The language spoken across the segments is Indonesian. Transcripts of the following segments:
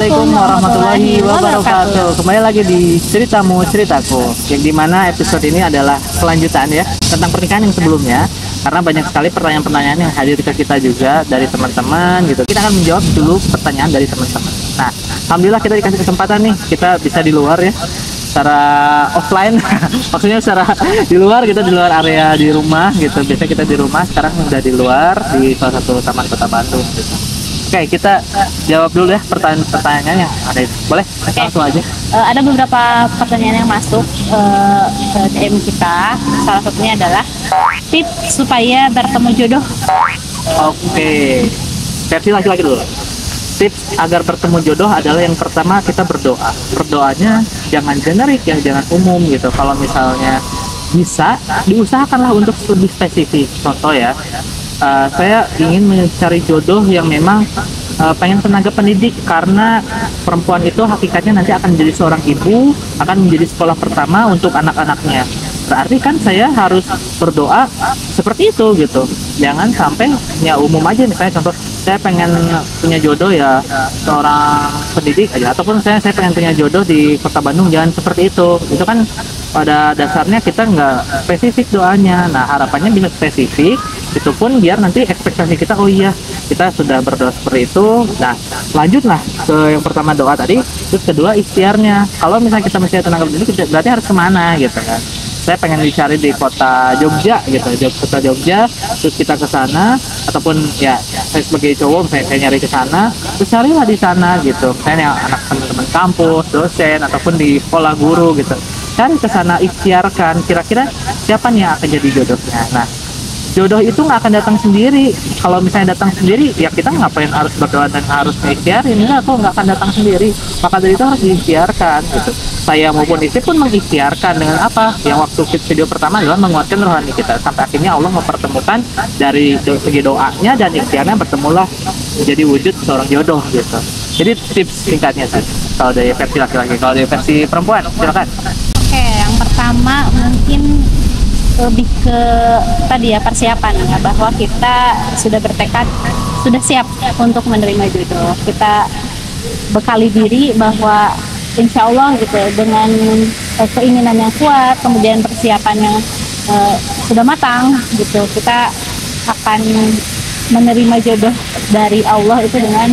Assalamualaikum warahmatullahi wabarakatuh. Kembali lagi di Ceritamu Ceritaku, yang dimana episode ini adalah kelanjutan ya tentang pernikahan yang sebelumnya. Karena banyak sekali pertanyaan-pertanyaan yang hadir ke kita juga dari teman-teman gitu. Kita akan menjawab dulu pertanyaan dari teman-teman. Nah, alhamdulillah kita dikasih kesempatan nih, kita bisa di luar ya, secara offline. Maksudnya secara di luar, kita di luar area di rumah gitu. Biasanya kita di rumah, sekarang udah di luar di salah satu taman kota Bandung gitu. Oke, kita jawab dulu ya pertanyaan-pertanyaan yang ada itu. Boleh? Langsung aja. Ada beberapa pertanyaan yang masuk ke DM kita. Salah satunya adalah tips supaya bertemu jodoh. Oke, versi laki-laki dulu. Tips agar bertemu jodoh adalah yang pertama kita berdoa. Berdoanya jangan generik ya, jangan umum gitu. Kalau misalnya bisa, diusahakanlah untuk lebih spesifik. Contoh ya, saya ingin mencari jodoh yang memang pengen tenaga pendidik, karena perempuan itu hakikatnya nanti akan menjadi seorang ibu, akan menjadi sekolah pertama untuk anak-anaknya. Berarti kan saya harus berdoa seperti itu gitu. Jangan sampai ya umum aja, misalnya contoh saya pengen punya jodoh ya seorang pendidik aja, ataupun saya pengen punya jodoh di kota Bandung, jangan seperti itu. Itu kan pada dasarnya kita nggak spesifik doanya. Nah, harapannya bisa spesifik, itu pun biar nanti ekspektasi kita, oh iya kita sudah berdoa seperti itu. Nah, lanjutlah ke yang pertama doa tadi, terus kedua ikhtiarnya. Kalau misalnya kita mencari tenaga pendidik, berarti harus kemana gitu kan. Saya pengen dicari di kota Jogja gitu, kota Jogja, terus kita ke sana, ataupun ya saya sebagai cowok saya nyari ke sana, terus carilah di sana gitu. Saya yang anak teman-teman kampus, dosen, ataupun di sekolah guru gitu, cari ke sana, ikhtiarkan kira-kira siapa nih yang akan jadi jodohnya. Nah, jodoh itu nggak akan datang sendiri. Kalau misalnya datang sendiri, ya kita ngapain harus berdoa dan harus mengikhtiarin? Enggak, kok nggak akan datang sendiri. Maka dari itu harus diikhtiarkan gitu. Saya maupun istri pun mengikhtiarkan dengan apa? Yang waktu video pertama adalah menguatkan rohani kita, sampai akhirnya Allah mempertemukan dari segi doanya dan ikhtiarnya, bertemulah menjadi wujud seorang jodoh gitu. Jadi tips singkatnya sih, kalau dari versi laki-laki. Kalau dari versi perempuan, silakan. Oke, yang pertama mungkin lebih ke tadi ya, persiapan ya, bahwa kita sudah bertekad, sudah siap untuk menerima jodoh. Kita bekali diri bahwa insya Allah gitu, dengan keinginan yang kuat, kemudian persiapan yang sudah matang gitu, kita akan menerima jodoh dari Allah itu dengan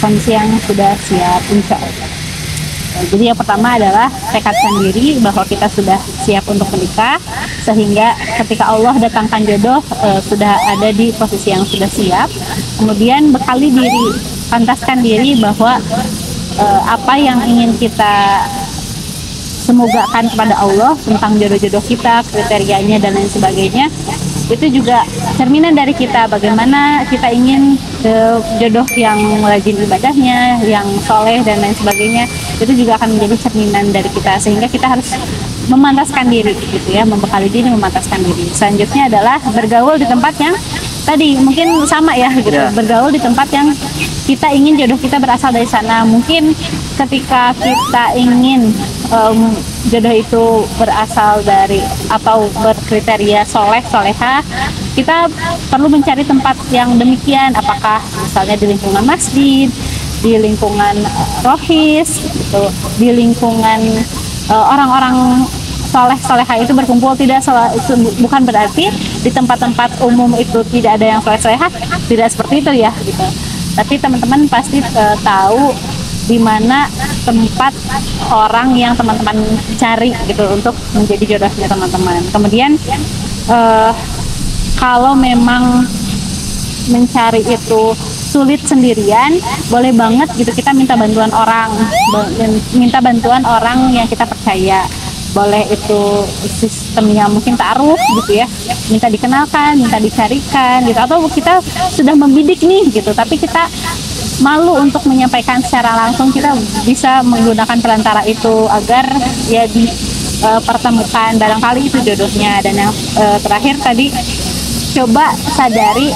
kondisi yang sudah siap, insya Allah. Jadi yang pertama adalah tekadkan diri bahwa kita sudah siap untuk menikah, sehingga ketika Allah datangkan jodoh sudah ada di posisi yang sudah siap. Kemudian bekali diri, pantaskan diri bahwa apa yang ingin kita semogakan kepada Allah tentang jodoh-jodoh kita, kriterianya dan lain sebagainya, itu juga cerminan dari kita, bagaimana kita ingin jodoh yang rajin ibadahnya, yang soleh dan lain sebagainya. Itu juga akan menjadi cerminan dari kita, sehingga kita harus memantaskan diri gitu ya, membekali diri, memantaskan diri. Selanjutnya adalah bergaul di tempat yang tadi mungkin sama ya gitu, bergaul di tempat yang kita ingin jodoh kita berasal dari sana. Mungkin ketika kita ingin jodoh itu berasal dari atau berkriteria soleh, soleha, kita perlu mencari tempat yang demikian, apakah misalnya di lingkungan masjid, di lingkungan rohis gitu, di lingkungan orang-orang soleh soleha itu berkumpul. Tidak, itu bukan berarti di tempat-tempat umum itu tidak ada yang soleh soleha, tidak seperti itu ya gitu. Tapi teman-teman pasti tahu di mana tempat orang yang teman-teman cari gitu untuk menjadi jodohnya teman-teman. Kemudian kalau memang mencari itu sulit sendirian, boleh banget gitu kita minta bantuan orang yang kita percaya. Boleh itu sistemnya mungkin ta'aruf gitu ya, minta dikenalkan, minta dicarikan gitu, atau kita sudah membidik nih gitu tapi kita malu untuk menyampaikan secara langsung, kita bisa menggunakan perantara itu agar ya dipertemukan, barangkali itu jodohnya. Dan yang terakhir tadi, coba sadari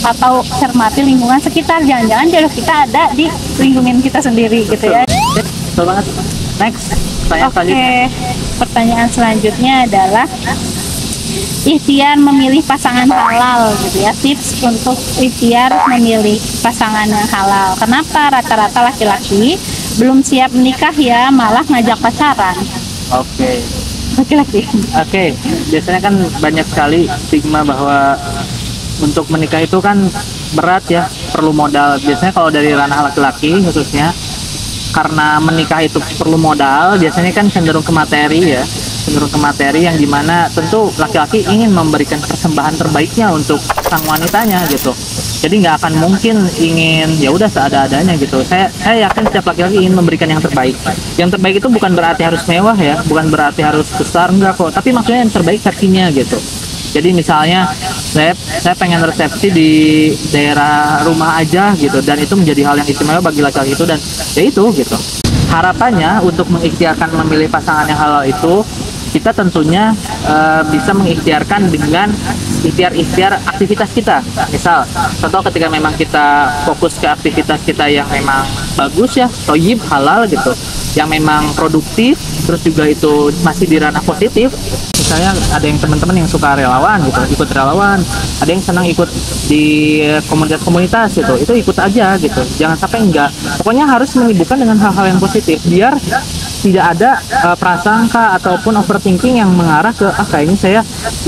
atau cermati lingkungan sekitar, jangan-jangan jodoh kita ada di lingkungan kita sendiri gitu ya. Betul banget. Next, pertanyaan selanjutnya. Pertanyaan selanjutnya adalah ikhtiar memilih pasangan halal gitu ya, tips untuk ikhtiar memilih pasangan yang halal. Kenapa rata-rata laki-laki belum siap menikah ya malah ngajak pacaran? Oke. Laki-laki. Oke, biasanya kan banyak sekali stigma bahwa untuk menikah itu kan berat ya, perlu modal. Biasanya kalau dari ranah laki-laki khususnya, karena menikah itu perlu modal, biasanya kan cenderung ke materi ya, cenderung ke materi yang dimana tentu laki-laki ingin memberikan persembahan terbaiknya untuk sang wanitanya gitu. Jadi nggak akan mungkin ingin ya udah seada-adanya gitu. Saya yakin setiap laki-laki ingin memberikan yang terbaik. Yang terbaik itu bukan berarti harus mewah ya, bukan berarti harus besar, enggak kok. Tapi maksudnya yang terbaik versinya gitu. Jadi misalnya saya pengen resepsi di daerah rumah aja gitu, dan itu menjadi hal yang istimewa bagi laki-laki itu, dan ya itu gitu. Harapannya untuk mengikhtiarkan memilih pasangan yang halal itu, kita tentunya bisa mengikhtiarkan dengan ikhtiar aktivitas kita. Misal, contoh ketika memang kita fokus ke aktivitas kita yang memang bagus ya, toyib, halal gitu, yang memang produktif, terus juga itu masih di ranah positif. Misalnya ada yang teman-teman yang suka relawan gitu, ikut relawan, ada yang senang ikut di komunitas-komunitas gitu, itu ikut aja gitu, jangan sampai enggak. Pokoknya harus menyibukkan dengan hal-hal yang positif biar tidak ada prasangka ataupun overthinking yang mengarah ke kayaknya saya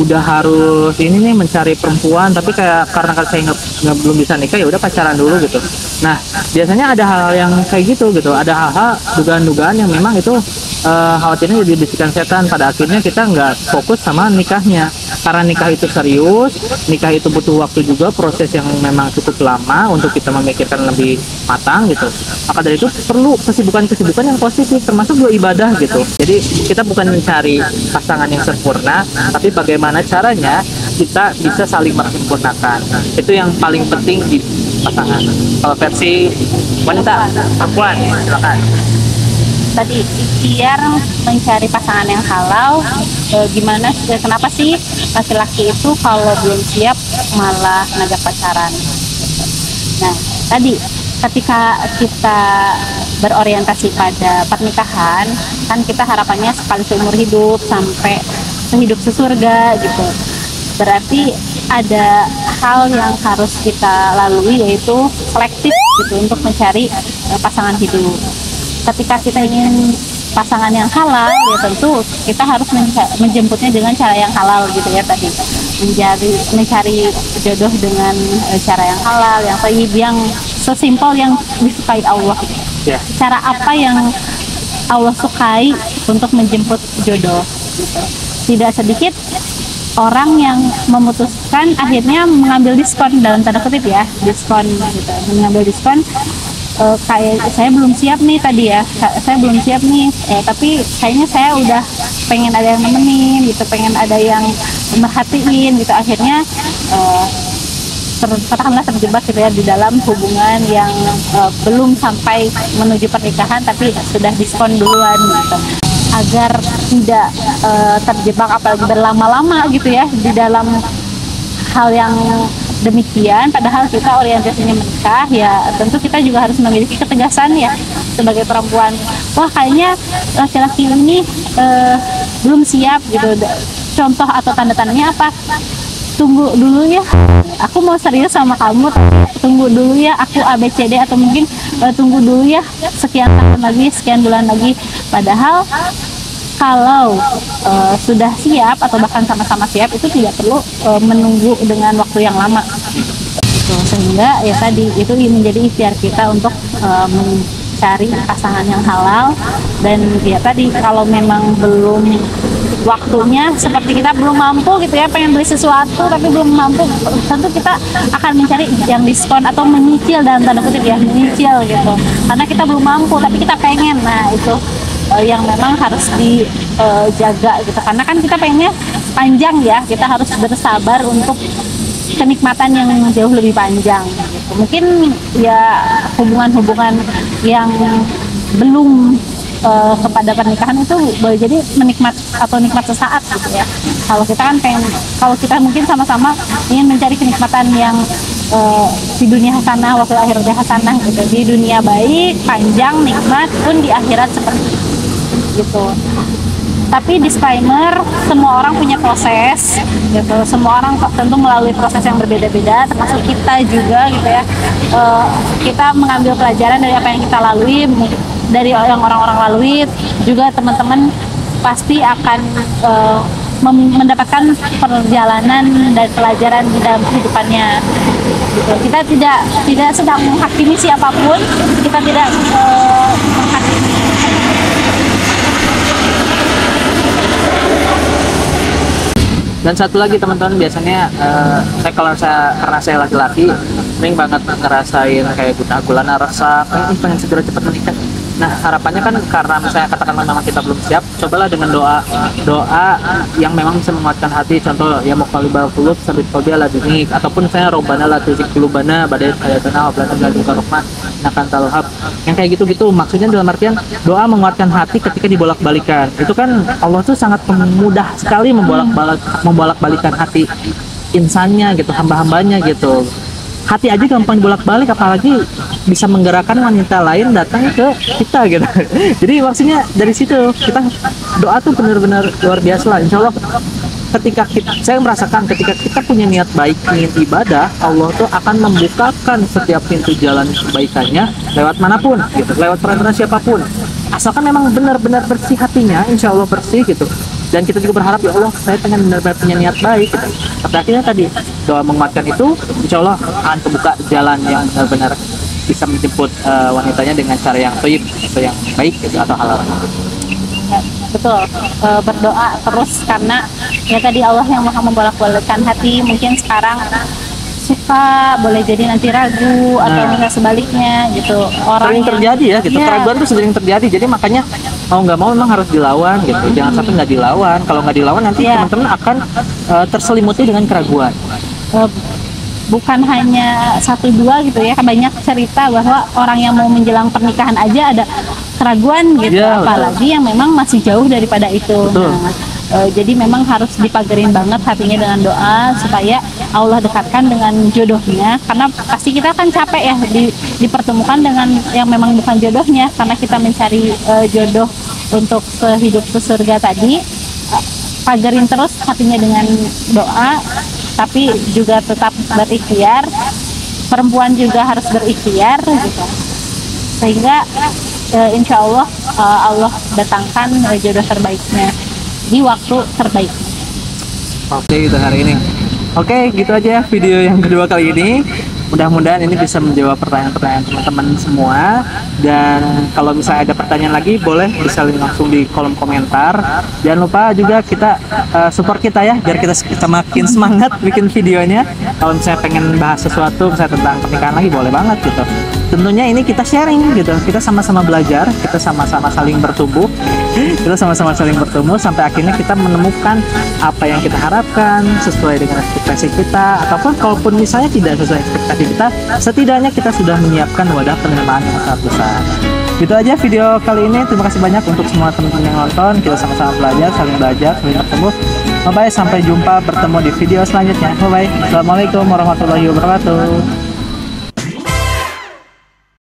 udah harus ini nih mencari perempuan, tapi karena saya belum bisa nikah, ya udah pacaran dulu gitu. Nah, biasanya ada hal-hal yang kayak gitu, ada hal-hal dugaan-dugaan yang memang itu khawatirnya jadi bisikan setan. Pada akhirnya kita nggak fokus sama nikahnya, karena nikah itu serius, nikah itu butuh waktu juga, proses yang memang cukup lama untuk kita memikirkan lebih matang gitu. Maka dari itu perlu kesibukan yang positif, termasuk juga ibadah gitu. Jadi kita bukan mencari pasangan yang sempurna, tapi bagaimana caranya kita bisa saling menyempurnakan. Itu yang paling penting di pasangan. Kalau versi wanita, perempuan, silakan. Tadi ikhtiar mencari pasangan yang halal, kenapa sih laki-laki itu kalau belum siap malah ngajak pacaran? Nah, tadi ketika kita berorientasi pada pernikahan, kan kita harapannya sekali seumur hidup sampai sehidup sesurga gitu. Berarti ada hal yang harus kita lalui, yaitu selektif gitu untuk mencari pasangan hidup. Ketika kita ingin pasangan yang halal, ya tentu kita harus menjemputnya dengan cara yang halal gitu ya, tadi mencari jodoh dengan cara yang halal, yang thayyib, yang sesimpel yang disukai Allah. Yeah. Cara apa yang Allah sukai untuk menjemput jodoh gitu. Tidak sedikit orang yang memutuskan akhirnya mengambil diskon, dalam tanda kutip ya, diskon gitu, mengambil diskon. Kayak saya belum siap nih tadi ya, saya belum siap nih, tapi kayaknya saya udah pengen ada yang nemenin gitu, pengen ada yang merhatiin gitu. Akhirnya katakanlah terjebak gitu ya di dalam hubungan yang belum sampai menuju pernikahan, tapi sudah diskon duluan gitu. Agar tidak terjebak apalagi berlama-lama gitu ya di dalam hal yang demikian, padahal kita orientasinya menikah, ya tentu kita juga harus memiliki ketegasan ya sebagai perempuan. Wah, kayaknya laki-laki ini belum siap gitu. Contoh atau tanda-tandanya apa? Tunggu dulu ya, aku mau serius sama kamu, tunggu dulu ya, aku ABCD, atau mungkin tunggu dulu ya, sekian tahun lagi, sekian bulan lagi. Padahal kalau sudah siap atau bahkan sama-sama siap, itu tidak perlu menunggu dengan waktu yang lama. Sehingga ya tadi itu menjadi ikhtiar kita untuk mencari pasangan yang halal. Dan ya tadi kalau memang belum waktunya, seperti kita belum mampu gitu ya, pengen beli sesuatu tapi belum mampu, tentu kita akan mencari yang diskon atau menyicil, dalam tanda kutip ya, menyicil gitu, karena kita belum mampu tapi kita pengen. Nah itu yang memang harus dijaga gitu, karena kan kita pengennya panjang ya, kita harus bersabar untuk kenikmatan yang jauh lebih panjang gitu. Mungkin ya hubungan-hubungan yang belum kepada pernikahan itu boleh jadi nikmat sesaat gitu ya. Kalau kita kan kalau kita mungkin sama-sama ingin mencari kenikmatan yang di dunia hasanah, waktu akhiratnya hasanah gitu, di dunia baik, panjang, nikmat, pun di akhirat seperti gitu. Tapi disclaimer, semua orang punya proses gitu. Semua orang tentu melalui proses yang berbeda-beda, termasuk kita juga gitu ya. Kita mengambil pelajaran dari apa yang kita lalui, dari yang orang-orang lalui. Juga teman-teman pasti akan mendapatkan perjalanan dan pelajaran di dalam kehidupannya. Gitu. Kita tidak sedang menghakimi siapapun, kita tidak menghakimi. Dan satu lagi teman-teman, biasanya karena saya laki-laki sering banget ngerasain kayak guna-gulana rasa pengen segera cepat menikah. Nah harapannya kan karena misalnya katakanlah memang kita belum siap, cobalah dengan doa yang memang bisa menguatkan hati. Contoh ya muqallibal qulub sabit qalbi ala dinik, ataupun misalnya robbana la tuzigh qulubana ba'da idh hadaytana wa hab lana min ladunka rahmah innaka antal wahhab. Yang kayak gitu-gitu maksudnya dalam artian doa menguatkan hati ketika dibolak-balikan. Itu kan Allah tuh sangat mudah sekali membolak-balikan hati insannya gitu, hamba-hambanya gitu. Hati aja gampang dibolak-balik, apalagi bisa menggerakkan wanita lain datang ke kita gitu. Jadi maksudnya dari situ kita doa tuh benar-benar luar biasa lah. Insya Allah saya merasakan ketika kita punya niat baik ingin ibadah, Allah tuh akan membukakan setiap pintu jalan kebaikannya lewat manapun gitu, lewat perantara siapapun, asalkan memang benar-benar bersih hatinya. Insya Allah bersih gitu. Dan kita juga berharap ya Allah, saya pengen benar-benar punya niat baik gitu. Tapi akhirnya tadi doa menguatkan itu, insya Allah akan kebuka jalan yang benar-benar bisa menjemput wanitanya dengan cara yang thayyib atau yang baik gitu, atau halal. Ya, betul. Berdoa terus, karena ya tadi Allah yang maha membolak-balikkan hati. Mungkin sekarang suka, boleh jadi nanti ragu, atau enggak sebaliknya gitu. Sering terjadi ya gitu, keraguan tuh sering terjadi. Jadi makanya mau nggak mau memang harus dilawan gitu. Jangan sampai nggak dilawan. Kalau nggak dilawan nanti teman-teman akan terselimuti dengan keraguan. Bukan hanya satu dua gitu ya, banyak cerita bahwa orang yang mau menjelang pernikahan aja ada keraguan gitu, apalagi yang memang masih jauh daripada itu. Jadi memang harus dipagerin banget hatinya dengan doa supaya Allah dekatkan dengan jodohnya, karena pasti kita akan capek ya dipertemukan dengan yang memang bukan jodohnya, karena kita mencari jodoh untuk sehidup sesurga tadi. Pagerin terus hatinya dengan doa, tapi juga tetap berikhtiar. Perempuan juga harus berikhtiar gitu, sehingga insya Allah Allah datangkan jodoh terbaiknya di waktu terbaik. Oke, gitu hari ini. Oke, gitu aja video yang kedua kali ini. Mudah-mudahan ini bisa menjawab pertanyaan-pertanyaan teman-teman semua. Dan kalau misalnya ada pertanyaan lagi, boleh bisa langsung di kolom komentar. Jangan lupa juga kita support kita ya, biar kita makin semangat bikin videonya. Kalau misalnya pengen bahas sesuatu misalnya tentang pernikahan lagi, boleh banget gitu. Tentunya ini kita sharing gitu, kita sama-sama belajar, kita sama-sama saling bertumbuh, sampai akhirnya kita menemukan apa yang kita harapkan sesuai dengan ekspektasi kita, ataupun kalaupun misalnya tidak sesuai ekspektasi kita, setidaknya kita sudah menyiapkan wadah penerimaan yang sangat besar. Gitu aja video kali ini. Terima kasih banyak untuk semua teman-teman yang nonton. Kita sama-sama belajar, saling bertemu. Bye bye, sampai jumpa, bertemu di video selanjutnya. Bye bye. Assalamualaikum warahmatullahi wabarakatuh.